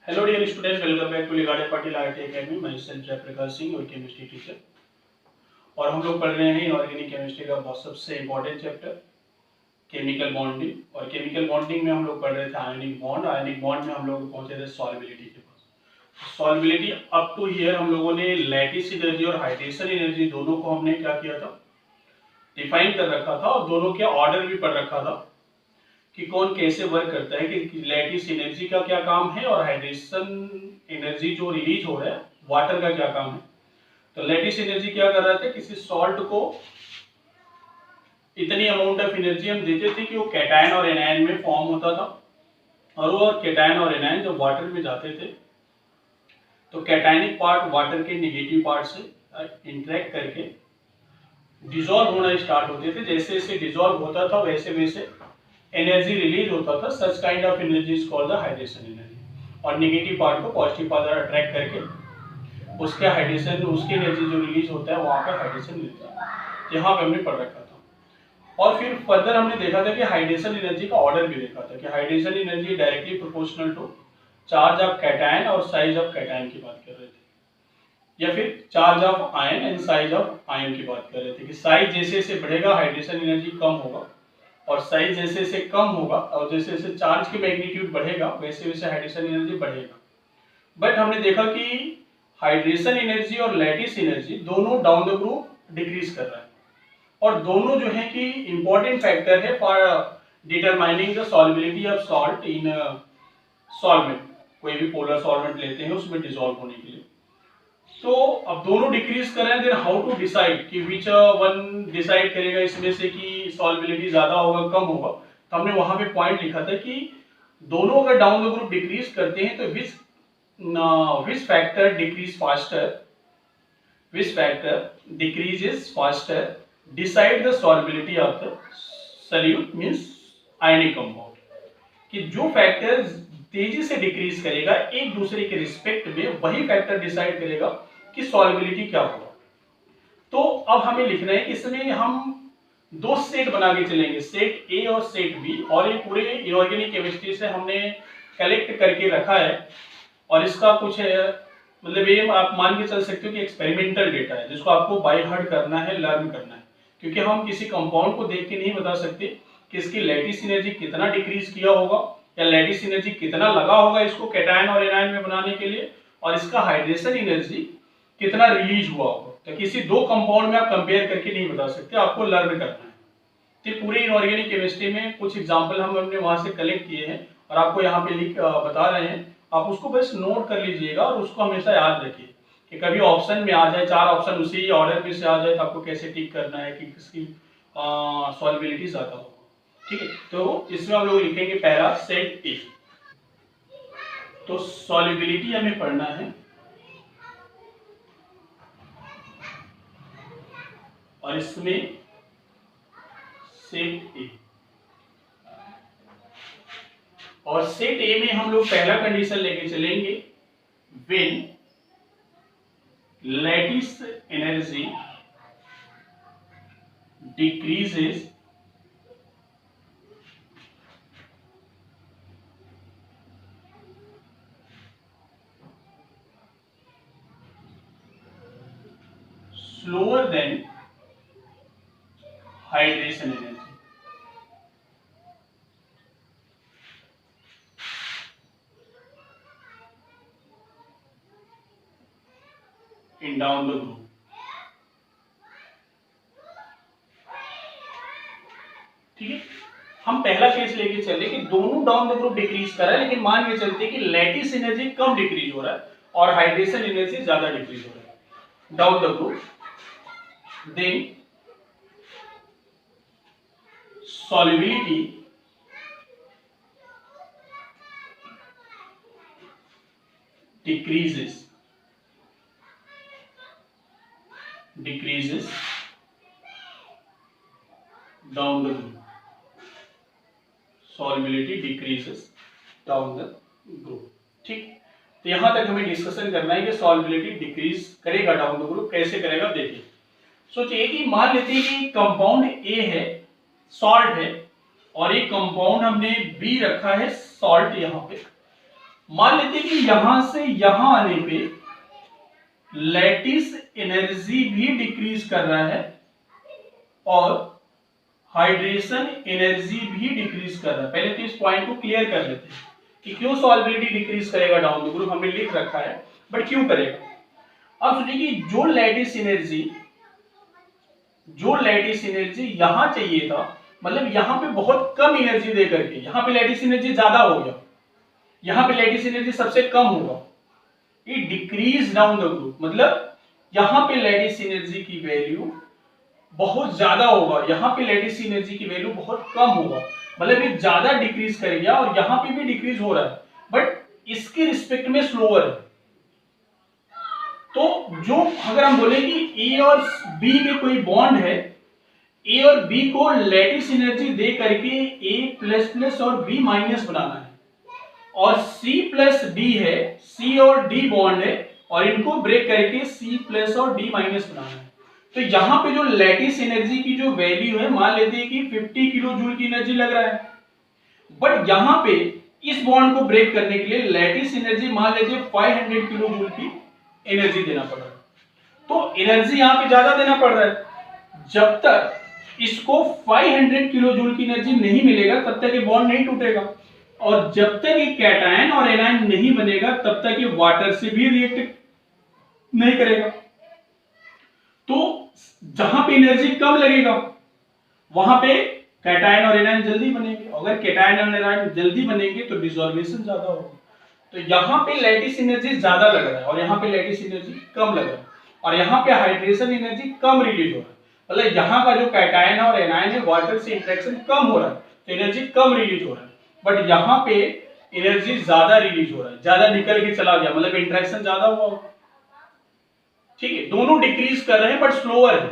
Hello dear students, welcome back to Ligade Patil IIT Academy. Myself Jayprakash Singh और chemistry teacher. और हम लोग पढ़ रहे हैं इनऑर्गेनिक केमिस्ट्री का बहुत सबसे इम्पोर्टेंट चैप्टर केमिकल बॉन्डिंग। और केमिकल बॉन्डिंग में हम लोग पढ़ रहे थे आयनिक बॉन्ड। आयनिक बॉन्ड में हम लोग पहुंचे थे सॉल्युबिलिटी के पास। सॉल्युबिलिटी अप टू हियर हम लोगों ने लैटिस एनर्जी और हाइड्रेशन एनर्जी दोनों को हमने क्या किया था, डिफाइन कर रखा था और दोनों के ऑर्डर भी पढ़ रखा था कि कौन कैसे वर्क करता है, कि लैटिस एनर्जी का क्या काम है और हाइड्रेशन एनर्जी जो रिलीज हो रहा है वाटर का क्या काम है। तो लैटिस एनर्जी क्या कर रहा था, किसी सॉल्ट को इतनी अमाउंट ऑफ एनर्जी हम देते थे कि वो कैटायन और एनायन में फॉर्म होता था, और वो कैटायन और एनायन जब वाटर में जाते थे तो कैटायनिक पार्ट वाटर के नेगेटिव पार्ट से इंटरेक्ट करके डिसॉल्व होना स्टार्ट होते थे। जैसे जैसे डिसॉल्व होता था वैसे वैसे एनर्जी रिलीज होता था। Such kind of energy is called the hydration energy. और नेगेटिव पार्ट को पॉजिटिव पार्ट अट्रैक्ट करके उसके हाइड्रेशन, उसकी एनर्जी जो रिलीज होता है वहां पर हाइड्रेशन मिलता है। यहाँ पे हमने पढ़ रखा था। और फिर फर्दर हमने देखा था कि हाइड्रेशन एनर्जी का ऑर्डर भी देखा था कि hydration energy directly proportional to charge of cation और साइज ऑफ कैटायन की बात कर रहे थे, या फिर charge of ion and size of ion की बात कर रहे थे कि साइज जैसे जैसे बढ़ेगा हाइड्रेशन एनर्जी कम होगा, और साइज जैसे जैसे कम होगा और जैसे जैसे चार्ज की मैग्नीट्यूड बढ़ेगा वैसे वैसे हाइड्रेशन एनर्जी बढ़ेगा। बट हमने देखा कि हाइड्रेशन एनर्जी और लैटिस एनर्जी दोनों डाउन द ग्रुप डिक्रीज कर रहा है, और दोनों जो है कि इंपॉर्टेंट फैक्टर है for determining the solubility of salt in solvent. कोई भी पोलर सॉल्वेंट लेते हैं उसमें डिसॉल्व होने के लिए। तो अब दोनों डिक्रीज कर रहे हैं, देन हाउ टू डिसाइड कि विच वन डिसाइड करेगा इसमें से कि सॉल्युबिलिटी ज्यादा होगा कम होगा। तो हमने वहां पे पॉइंट लिखा था कि दोनों अगर डाउन द ग्रुप डिक्रीज करते हैं तो which factor decrease faster, which factor decreases faster decide the solubility of the solute means ionic compound. कि जो फैक्टर तेजी से डिक्रीज करेगा एक दूसरे के रिस्पेक्ट में वही फैक्टर डिसाइड करेगा कि सॉल्युबिलिटी क्या होगा। तो अब हमें लिखना है कि इसमें हम दो सेट बना के चलेंगे, सेट ए और सेट बी। और ये पूरे इनऑर्गेनिक केमिस्ट्री से हमने कलेक्ट करके रखा है, और इसका कुछ मतलब ये आप मान के चल सकते हो कि एक्सपेरिमेंटल डेटा है जिसको आपको बाय हार्ट करना है, लर्न करना है। क्योंकि हम किसी कंपाउंड को देख के नहीं बता सकते कि इसकी लैटिस एनर्जी कितना डिक्रीज किया होगा या लैटिस एनर्जी कितना लगा होगा इसको कैटायन और एनायन में बनाने के लिए, और इसका हाइड्रेशन एनर्जी कितना रिलीज हुआ होगा। तो किसी दो कंपाउंड में आप कंपेयर करके नहीं बता सकते, आपको लर्न करना है। तो पूरे इनऑर्गेनिक केमिस्ट्री में कुछ एग्जांपल हमने वहां से कलेक्ट किए हैं और आपको यहाँ पे लिख बता रहे हैं। आप उसको बस नोट कर लीजिएगा और उसको हमेशा याद रखिए कि कभी ऑप्शन में आ जाए, चार ऑप्शन उसी ऑर्डर में से आ जाए तो आपको कैसे टिक करना है कि किसकी सॉल्युबिलिटी ज्यादा होगा। ठीक है, तो इसमें हम लोग लिखेंगे पहला सेट ए। तो सॉल्युबिलिटी हमें पढ़ना है, और इसमें सेट ए। और सेट ए में हम लोग पहला कंडीशन लेके चलेंगे, when lattice energy decreases slower than hydration energy। in down the group। ठीक है, हम पहला केस लेके चले कि दोनों डाउन द ग्रुप डिक्रीज कर रहा है, लेकिन मान के चलते कि लैटिस एनर्जी कम डिक्रीज हो रहा है और हाइड्रेशन एनर्जी ज्यादा डिक्रीज हो रहा है down the group. Then solubility decreases down the group। solubility decreases down the group। ठीक, तो यहां तक हमें डिस्कशन करना है कि सॉल्युबिलिटी डिक्रीज करेगा डाउन द ग्रुप, कैसे करेगा देखिए। सोचिए कि मान लेते हैं कि कंपाउंड ए है, सॉल्ट है, और एक कंपाउंड हमने बी रखा है सॉल्ट यहाँ पे। मान लेते हैं कि यहां से यहां आने पे लैटिस एनर्जी भी डिक्रीज कर रहा है और हाइड्रेशन एनर्जी भी डिक्रीज कर रहा है। पहले तो इस पॉइंट को क्लियर कर लेते हैं कि क्यों सॉल्युबिलिटी डिक्रीज करेगा डाउन द ग्रुप, हमने लिख रखा है, बट क्यों करेगा। अब सोचिए कि जो लैटिस एनर्जी यहां चाहिए था, मतलब यहां पे बहुत कम एनर्जी दे करके यहां पे लैटिस एनर्जी ज्यादा हो गया, यहां पे लैटिस एनर्जी सबसे कम होगा, ये डिक्रीज डाउन द ग्रुप, मतलब यहां पे लैटिस एनर्जी की वैल्यू बहुत ज्यादा होगा, यहां पे लैटिस एनर्जी की वैल्यू बहुत कम होगा, मतलब ये ज्यादा डिक्रीज करेगा और यहां पे भी डिक्रीज हो रहा है, बट इसके रिस्पेक्ट में स्लोअर है। तो जो अगर हम बोले कि ए और बी में कोई बॉन्ड है, ए और बी को लैटिस एनर्जी दे करके ए प्लस प्लस और बी माइनस बनाना है, और सी प्लस डी है, सी और डी बॉन्ड है और इनको ब्रेक करके सी प्लस और डी माइनस बनाना है। तो यहां पे जो लैटिस एनर्जी की जो वैल्यू है, मान लेते हैं कि 50 किलो जूल की एनर्जी लग रहा है, बट यहां पे इस बॉन्ड को ब्रेक करने के लिए लैटिस एनर्जी मान लेते हैं 500 किलो जूल की एनर्जी देना पड़ रहा है। तो एनर्जी यहां पे ज्यादा देना पड़ रहा है। जब तक इसको 500 किलो जूल की एनर्जी नहीं मिलेगा तब तक ये बॉन्ड नहीं टूटेगा, और जब तक ये कैटायन और एनायन नहीं बनेगा तब तक ये वाटर से भी रिएक्ट नहीं करेगा। तो जहां पे एनर्जी कम लगेगा वहां पे कैटायन और एनायन जल्दी बनेंगे, अगर कैटायन और एनायन जल्दी बनेंगे तो डिसॉल्वेशन ज्यादा होगा। तो यहां पे लैटिस एनर्जी ज्यादा लग रहा है और यहां पे लैटिस एनर्जी कम लग रहा है, और यहां पे हाइड्रेशन एनर्जी कम रिलीज हो रहा है, मतलब यहां का जो कैटायन और एनायन है वाटर से इंटरेक्शन कम हो रहा है तो एनर्जी कम रिलीज हो रहा है, बट यहां पे एनर्जी ज्यादा रिलीज हो रहा है, ज्यादा निकल के चला गया, मतलब इंटरेक्शन ज्यादा हुआ। ठीक है, दोनों डिक्रीज कर रहे हैं बट स्लोअर है,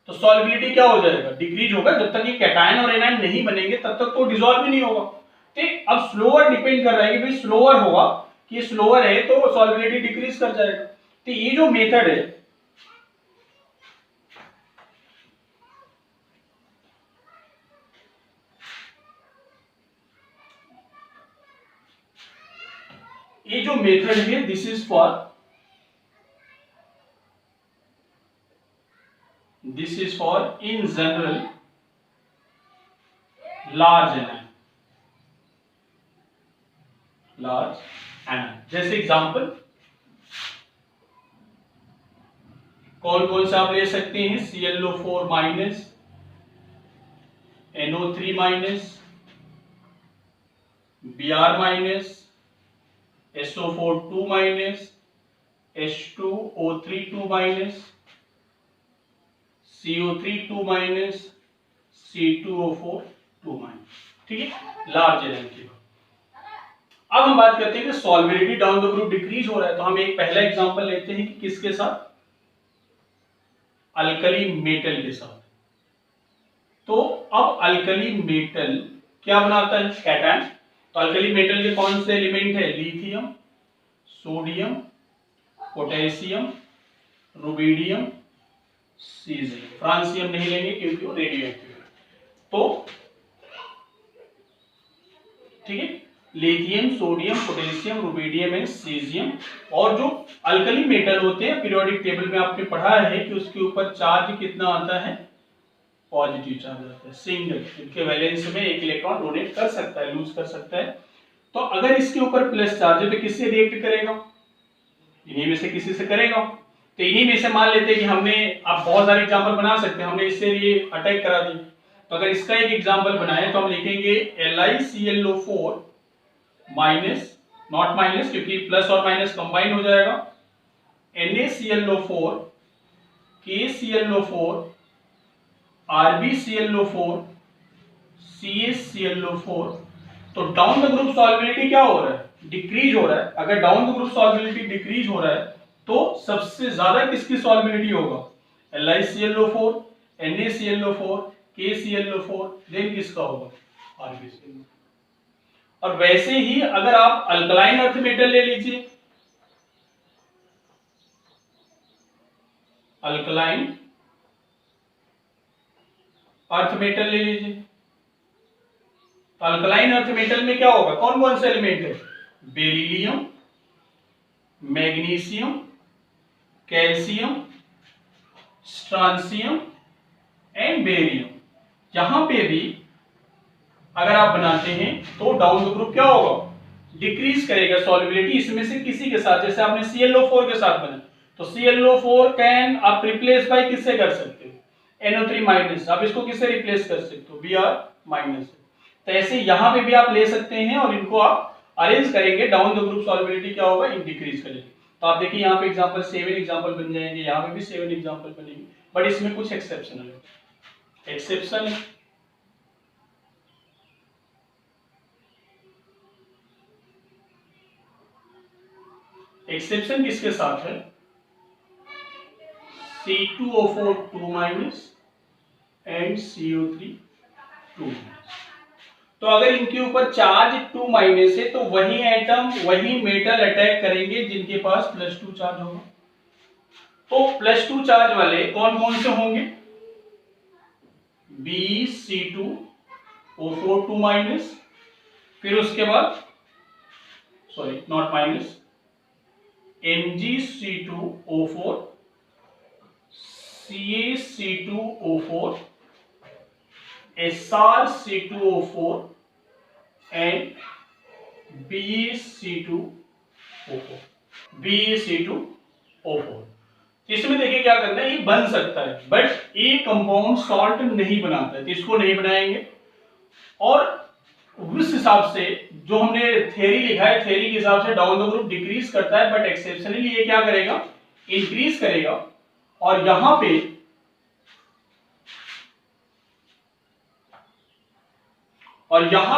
तो सॉल्युबिलिटी क्या हो जाएगा, डिक्रीज होगा। जब तक ये कैटायन और एनायन नहीं बनेंगे तब तक तो डिसॉल्व ही नहीं होगा। ठीक, अब स्लोअर डिपेंड कर रहा है कि भाई स्लोअर होगा, कि स्लोअर है तो सॉल्युबिलिटी डिक्रीज कर जाएगा। तो ये जो मेथड है, ये जो मेथड है this is for in general large anion, जैसे एग्जांपल कौन कौन सा आप ले सकते हैं, ClO4 minus, NO3 minus, Br minus, SO4 2 minus, H2O3 2 minus, CO3 2 minus, C2O4 2 minus. ठीक है, लार्ज एनायन की। अब हम बात करते हैं कि solubility down the group decrease हो रहा है, तो हम एक पहला एग्जांपल लेते हैं कि किसके साथ, अल्कली मेटल के साथ। तो अब अल्कली मेटल क्या बनाता है, कैटायन। तो अल्कली मेटल के कौन से एलिमेंट है, lithium, sodium, potassium, rubidium, caesium. Francium नहीं लेंगे क्योंकि वो रेडियो एक्टिव है। तो ठीक है, lithium, sodium, potassium, rubidium and caesium. और जो अल्कली मेटल होते हैं पीरियोडिक टेबल में आपने पढ़ा है कि उसके ऊपर चार्ज कितना आता है, पॉजिटिव चार्ज आता है, सिंगल, इनके वैलेंस में एक इलेक्ट्रॉन डोनेट कर सकता है, लूज कर सकता है। तो अगर इसके ऊपर प्लस चार्ज है तो किससे रिएक्ट करेगा, इन्हीं में से किसी से करेगा। तो इन्हीं में से मान लेते हैं कि हमने, आप बहुत सारे एग्जांपल बना सकते हैं, हमने इससे ये अटैक करा दी। तो अगर इसका एक एग्जांपल बनाए तो हम लिखेंगे LiClO4 माइनस, नॉट माइनस क्योंकि प्लस और माइनस कंबाइन हो जाएगा, NaClO4, KClO4, RbClO4, CaClO4। तो डाउन द ग्रुप सॉल्युबिलिटी क्या हो रहा है, डिक्रीज हो रहा है। अगर down the group solubility decrease हो रहा है तो सबसे ज्यादा किसकी सॉल्युबिलिटी होगा, LiClO4, NaClO4, KClO4, देन किसका होगा, RbClO4। और वैसे ही अगर आप अल्कलाइन अर्थ मेटल ले लीजिए, अल्कलाइन अर्थ मेटल ले लीजिए, तो अल्कलाइन अर्थ मेटल में क्या होगा, कौन कौन से एलिमेंट है, beryllium, magnesium, calcium, strontium and barium. यहां पे भी अगर आप बनाते हैं तो डाउन द ग्रुप क्या होगा, डिक्रीज करेगा सॉल्युबिलिटी इसमें से किसी के साथ। जैसे आपने ClO4 के साथ बना, तो ClO4 कैन आप रिप्लेस बाय किससे कर सकते हो, NO3 माइनस। आप इसको किससे रिप्लेस कर सकते हो, Br माइनस। तो ऐसे यहां पे भी आप ले सकते हैं और इनको आप अरेंज करेंगे, डाउन द ग्रुप सॉल्युबिलिटी क्या होगा, डिक्रीज करेगी। तो आप देखिए यहाँ पे एग्जांपल 7 एग्जांपल बन जाएंगे, यहाँ पे भी 7 एग्जांपल बनेंगे, बट इसमें कुछ एक्सेप्शनल है। एक्सेप्शन एक्सेप्शन किसके साथ है, C2O4 2 minus and CO3 2 minus. तो अगर इनके ऊपर चार्ज 2 माइनस है तो वही एटम वही मेटल अटैक करेंगे जिनके पास +2 चार्ज होगा। तो +2 चार्ज वाले कौन कौन से होंगे, BC2O4 2 माइनस, फिर उसके बाद sorry not minus, MgC2O4, CaC2O4, SrC2O4 and BeC2O4। BeC2O4 इसमें देखिए क्या करना है, ये बन सकता है बट ये कंपाउंड सॉल्ट नहीं बनाता है, तो इसको नहीं बनाएंगे। और उस हिसाब से जो हमने थ्योरी लिखा है, थ्योरी के हिसाब से डाउन द ग्रुप डिक्रीज करता है, बट एक्सेप्शनली ये क्या करेगा, इंक्रीज करेगा। और यहां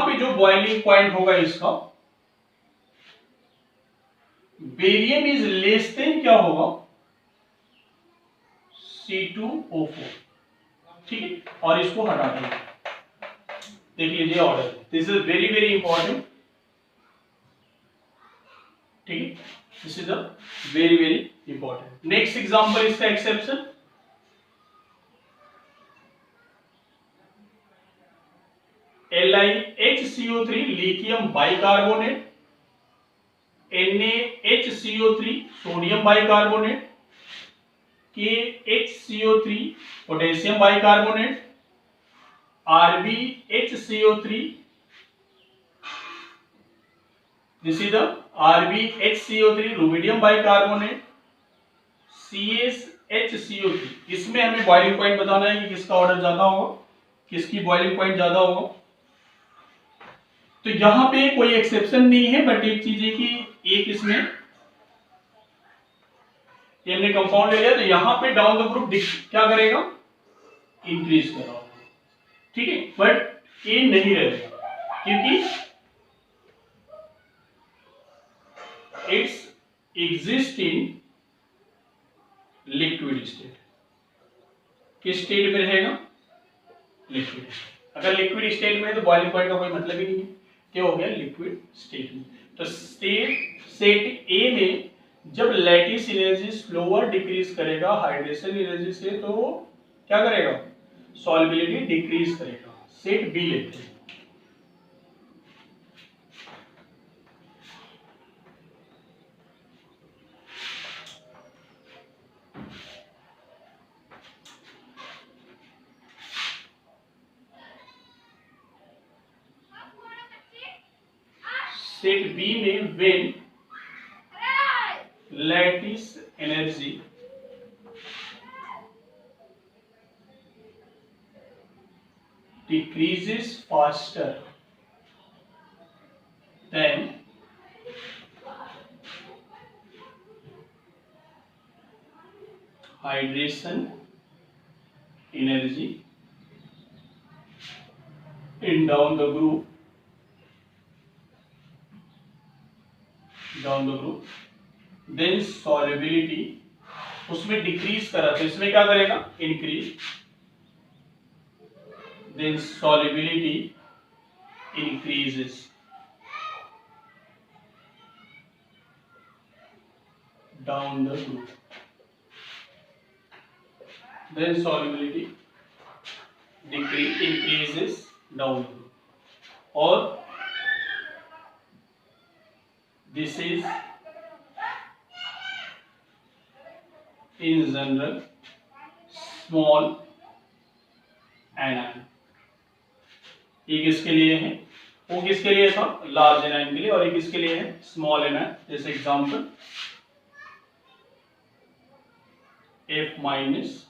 पे जो बॉइलिंग पॉइंट होगा इसका, बेरियम इज लेस देन क्या होगा, C2O4, ठीक है। और इसको हटा देंगे, देख लीजिए order, this is very very important, ठीक है, this is a very very important. Next example इसका exception, LiHCO3 lithium bicarbonate, NaHCO3 sodium bicarbonate, KHCO3 potassium bicarbonate, RbHCO3, this is the RbHCO3 rubidium bicarbonate, CaHCO3। इसमें हमें boiling point बताना है कि किसका order ज्यादा होगा, किसकी बॉइलिंग पॉइंट ज्यादा होगा। तो यहां पे कोई एक्सेप्शन नहीं है, बट एक चीज है कि एक इसमें ये हमने कंपाउंड ले लिया, तो यहां पे डाउन द ग्रुप क्या करेगा, इंक्रीज कर रहा होगा, ठीक है, बट ये नहीं रहेगा क्योंकि it's exist in liquid state. किस स्टेट में रहेगा, लिक्विड। अगर लिक्विड स्टेट में है तो बॉइलिंग पॉइंट का कोई मतलब ही नहीं है, क्या हो गया, लिक्विड स्टेट में। तो सेट ए में जब लैटिस एनर्जी स्लोअर डिक्रीज करेगा हाइड्रेशन एनर्जी से, तो क्या करेगा, सॉल्युबिलिटी डिक्रीज करेगा। सेट बी लेते हैं, सेट बी में when lattice energy decreases faster than hydration energy in down the group, then solubility उसमें डिक्रीज करा तो इसमें क्या करेगा, increase, then solubility increases down the group, then solubility increases down the group। और this is in general small anion. ये किसके लिए है, वो किसके लिए था, लार्ज एनायन के लिए, और ये किसके लिए है, स्मॉल एनायन। जैसे example F minus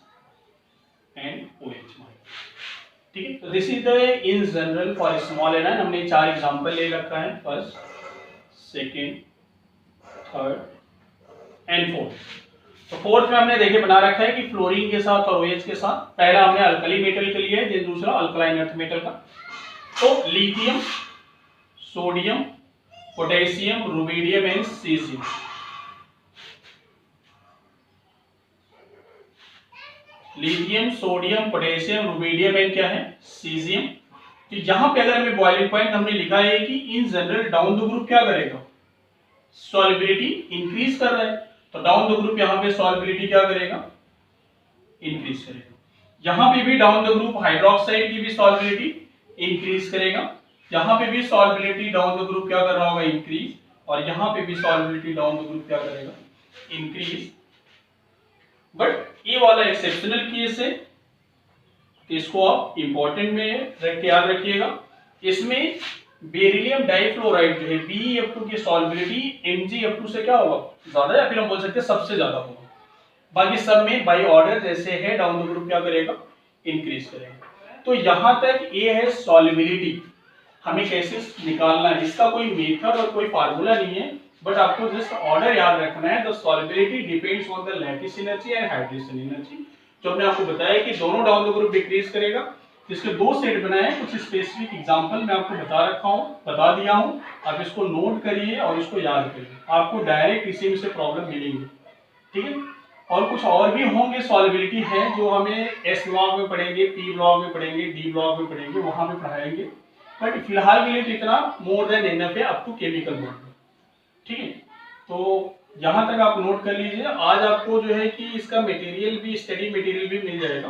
and OH minus. ठीक है, तो this is the in general for small anion. हमने 4 एग्जांपल ले रखा है, first, second, third and fourth. तो फोर्थ में हमने देखे बना रखा है कि फ्लोरीन के साथ और OH के साथ, पहला हमने अल्कली मेटल के लिए, देन दूसरा अल्कलाइन अर्थ मेटल का। तो lithium, sodium, potassium, rubidium and caesium. Lithium, sodium, potassium, rubidium and क्या है, सीजियम। तो यहां पे अगर हमें बॉइलिंग पॉइंट हमने लिखा है कि in general down the group क्या करेगा, सॉल्युबिलिटी इंक्रीज कर रहा है। तो डाउन द ग्रुप यहां पे सॉल्युबिलिटी क्या करेगा, इंक्रीज करेगा। यहां पे भी डाउन द ग्रुप हाइड्रोक्साइड की भी सॉल्युबिलिटी इंक्रीज करेगा। यहां पे भी सॉल्युबिलिटी डाउन द ग्रुप क्या कर रहा होगा, इंक्रीज, और यहां पे भी सॉल्युबिलिटी डाउन द ग्रुप क्या करेगा, इंक्रीज। बट ये वाला एक्सेप्शनल केस है, तो इसको आप इंपॉर्टेंट में रख के याद रखिएगा। इसमें बेरिलियम डाइफ्लोराइड जो है BeF2 की सॉल्युबिलिटी MgF2 से क्या होगा, ज्यादा, या फिर हम बोल सकते हैं सबसे ज्यादा होगा। बाकी सब में बाई ऑर्डर जैसे है डाउन द ग्रुप क्या करेगा, इंक्रीज करेगा। तो यहां तक ये है सॉल्युबिलिटी, हमें कैसे निकालना है, इसका कोई मेथड और कोई फार्मूला नहीं है, बट आपको जस्ट ऑर्डर याद रखना है। The solubility depends on the lattice energy and hydration energy. जो हमने आपको बताया कि दोनों डाउन द ग्रुप डिक्रीज करेगा। इसके 2 सेट बनाए हैं, कुछ स्पेसिफिक एग्जांपल मैं आपको बता रखा हूं, बता दिया हूं, आप इसको नोट करिए और इसको याद करिए, आपको डायरेक्ट इसी में से प्रॉब्लम मिलेंगी। ठीक है, और कुछ और भी होंगे सॉल्युबिलिटी है जो हमें S ब्लॉक में पढ़ेंगे, P ब्लॉक में पढ़ेंगे, D ब्लॉक में पढ़ेंगे, वहां पे पढ़ाएंगे। बट फिलहाल के लिए इतना मोर देन इनफ है अप टू केमिकल बॉन्ड। ठीक है, तो यहां तक आप नोट कर लीजिए। आज आपको जो है कि इसका मटेरियल भी, स्टडी मटेरियल भी मिल जाएगा,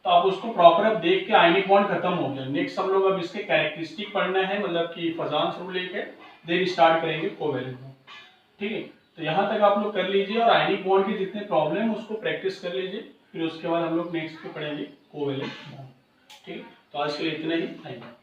तो आप उसको प्रॉपर अब देख के आयनिक बॉन्ड खत्म हो गया। नेक्स्ट हम लोग अब इसके कैरेक्टरिस्टिक पढ़ना है, मतलब कि फजांस रूल लेके देन स्टार्ट करेंगे कोवैलेंट बॉन्ड। ठीक है, तो यहाँ तक आप लोग कर लीजिए, और आयनिक बॉन्ड के जितने प्रॉब्लम है उसको प्रैक्टिस कर लीजिए, फिर उसके बाद हम लोग नेक्स्ट पे पढ़ेंगे कोवैलेंट बॉन्ड। ठीक है, तो आज के लिए इतना ही, थैंक यू।